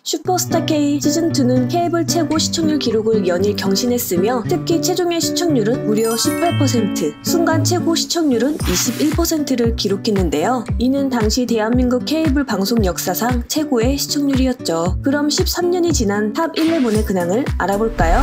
슈퍼스타 K 시즌2는 케이블 최고 시청률 기록을 연일 경신했으며 특히 최종의 시청률은 무려 18%, 순간 최고 시청률은 21%를 기록했는데요. 이는 당시 대한민국 케이블 방송 역사상 최고의 시청률이었죠. 그럼 13년이 지난 탑 11의 근황을 알아볼까요?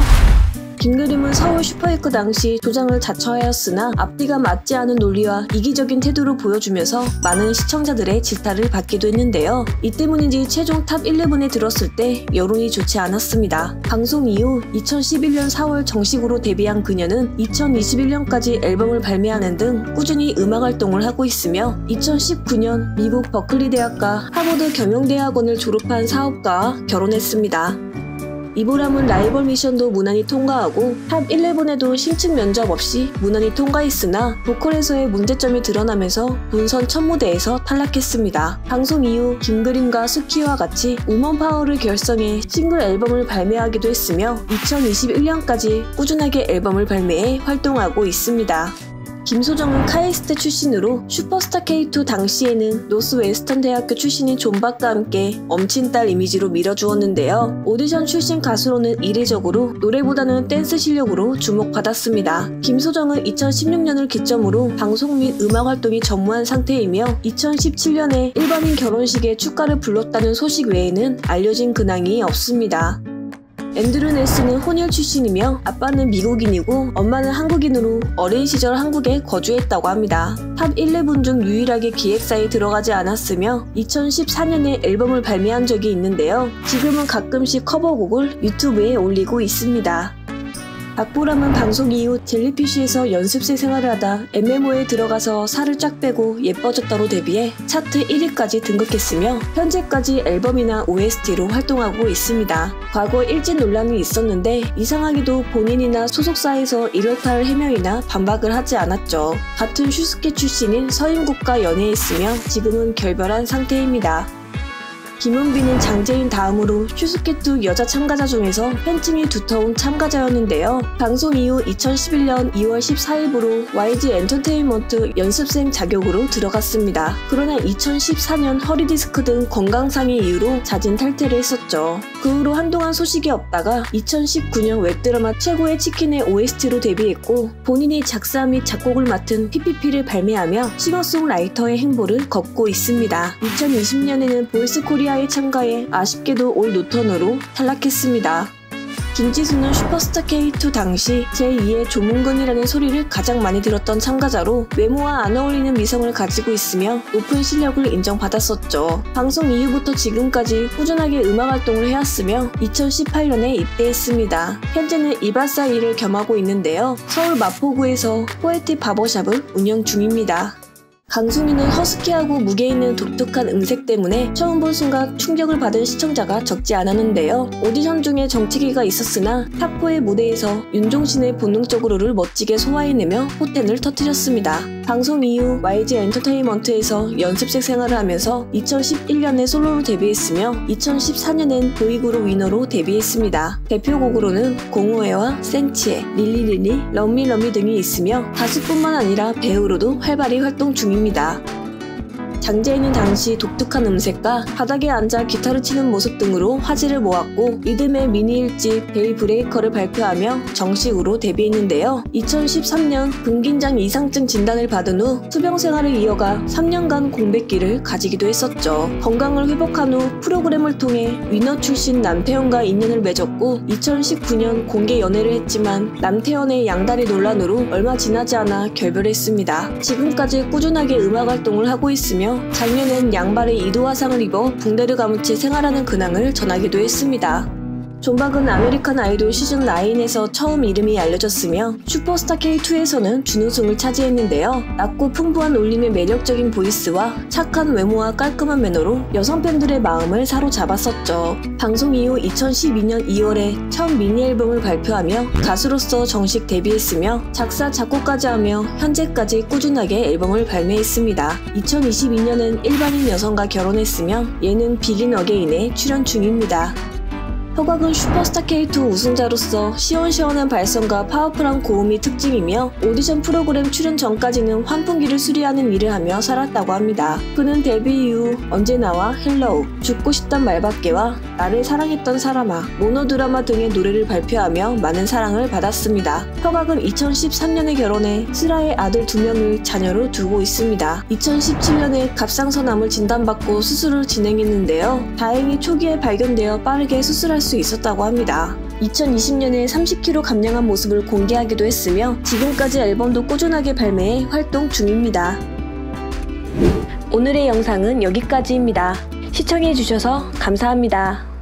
김그림은 서울 슈퍼위크 당시 조장을 자처하였으나 앞뒤가 맞지 않은 논리와 이기적인 태도를 보여주면서 많은 시청자들의 질타를 받기도 했는데요. 이 때문인지 최종 탑 11에 들었을 때 여론이 좋지 않았습니다. 방송 이후 2011년 4월 정식으로 데뷔한 그녀는 2021년까지 앨범을 발매하는 등 꾸준히 음악 활동을 하고 있으며 2019년 미국 버클리 대학과 하버드 경영대학원을 졸업한 사업가와 결혼했습니다. 이보람은 라이벌 미션도 무난히 통과하고 탑 11에도 심층 면접 없이 무난히 통과했으나 보컬에서의 문제점이 드러나면서 본선 첫 무대에서 탈락했습니다. 방송 이후 김그림과 수키와 같이 우먼 파워를 결성해 싱글 앨범을 발매하기도 했으며 2021년까지 꾸준하게 앨범을 발매해 활동하고 있습니다. 김소정은 카이스트 출신으로 슈퍼스타 K2 당시에는 노스웨스턴 대학교 출신인 존박과 함께 엄친딸 이미지로 밀어주었는데요. 오디션 출신 가수로는 이례적으로 노래보다는 댄스 실력으로 주목받았습니다. 김소정은 2016년을 기점으로 방송 및 음악 활동이 전무한 상태이며 2017년에 일반인 결혼식에 축가를 불렀다는 소식 외에는 알려진 근황이 없습니다. 앤드류 넬슨은 혼혈 출신이며 아빠는 미국인이고 엄마는 한국인으로 어린 시절 한국에 거주했다고 합니다. 탑 11 중 유일하게 기획사에 들어가지 않았으며 2014년에 앨범을 발매한 적이 있는데요. 지금은 가끔씩 커버곡을 유튜브에 올리고 있습니다. 박보람은 방송 이후 젤리피쉬에서 연습생 생활을 하다 MMO에 들어가서 살을 쫙 빼고 예뻐졌다로 데뷔해 차트 1위까지 등극했으며 현재까지 앨범이나 OST로 활동하고 있습니다. 과거 일진 논란이 있었는데 이상하게도 본인이나 소속사에서 이렇다를 해명이나 반박을 하지 않았죠. 같은 슈스케 출신인 서인국과 연애했으며 지금은 결별한 상태입니다. 김은비는 장재인 다음으로 슈스케2 여자 참가자 중에서 팬층이 두터운 참가자였는데요. 방송 이후 2011년 2월 14일부로 YG 엔터테인먼트 연습생 자격으로 들어갔습니다. 그러나 2014년 허리디스크 등 건강상의 이유로 자진 탈퇴를 했었죠. 그 후로 한동안 소식이 없다가 2019년 웹드라마 최고의 치킨의 OST로 데뷔했고 본인이 작사 및 작곡을 맡은 PPP를 발매하며 싱어송라이터의 행보를 걷고 있습니다. 2020년에는 보이스코리아에 참가해 아쉽게도 올 노턴으로 탈락했습니다. 김지수는 슈퍼스타 K2 당시 제2의 조문근이라는 소리를 가장 많이 들었던 참가자로 외모와 안 어울리는 미성을 가지고 있으며 높은 실력을 인정받았었죠. 방송 이후부터 지금까지 꾸준하게 음악 활동을 해왔으며 2018년에 입대했습니다. 현재는 이발사 일을 겸하고 있는데요. 서울 마포구에서 포에틱 바버샵을 운영 중입니다. 강수미는 허스키하고 무게 있는 독특한 음색 때문에 처음 본 순간 충격을 받은 시청자가 적지 않았는데요. 오디션 중에 정치기가 있었으나 탑4의 무대에서 윤종신의 본능적으로를 멋지게 소화해내며 포텐을 터뜨렸습니다. 방송 이후 YG 엔터테인먼트에서 연습생 생활을 하면서 2011년에 솔로로 데뷔했으며 2014년엔 보이그룹 위너로 데뷔했습니다. 대표곡으로는 공호애와 센치에, 릴리릴리, 럼미럼미 등이 있으며 가수뿐만 아니라 배우로도 활발히 활동 중입니다. 장재인은 당시 독특한 음색과 바닥에 앉아 기타를 치는 모습 등으로 화제를 모았고 리듬의 미니 1집 데이브레이커를 발표하며 정식으로 데뷔했는데요. 2013년 근긴장 이상증 진단을 받은 후 투병 생활을 이어가 3년간 공백기를 가지기도 했었죠. 건강을 회복한 후 프로그램을 통해 위너 출신 남태현과 인연을 맺었고 2019년 공개 연애를 했지만 남태현의 양다리 논란으로 얼마 지나지 않아 결별했습니다. 지금까지 꾸준하게 음악 활동을 하고 있으며 작년엔 양발에 이도화상을 입어 붕대를 감은 채 생활하는 근황을 전하기도 했습니다. 존박은 아메리칸 아이돌 시즌9에서 처음 이름이 알려졌으며 슈퍼스타 K2에서는 준우승을 차지했는데요. 낮고 풍부한 울림의 매력적인 보이스와 착한 외모와 깔끔한 매너로 여성 팬들의 마음을 사로잡았었죠. 방송 이후 2012년 2월에 첫 미니 앨범을 발표하며 가수로서 정식 데뷔했으며 작사, 작곡까지 하며 현재까지 꾸준하게 앨범을 발매했습니다. 2022년엔 일반인 여성과 결혼했으며 예능 비긴 어게인에 출연 중입니다. 허각은 슈퍼스타 K2 우승자로서 시원시원한 발성과 파워풀한 고음이 특징이며 오디션 프로그램 출연 전까지는 환풍기를 수리하는 일을 하며 살았다고 합니다. 그는 데뷔 이후 언제나와 헬로우, 죽고 싶단 말밖에와 나를 사랑했던 사람아, 모노드라마 등의 노래를 발표하며 많은 사랑을 받았습니다. 허각은 2013년에 결혼해 슬아의 아들 2명을 자녀로 두고 있습니다. 2017년에 갑상선암을 진단받고 수술을 진행했는데요. 다행히 초기에 발견되어 빠르게 수술할 수 있었다고 합니다. 2020년에 30kg 감량한 모습을 공개하기도 했으며 지금까지 앨범도 꾸준하게 발매해 활동 중입니다. 오늘의 영상은 여기까지입니다. 시청해주셔서 감사합니다.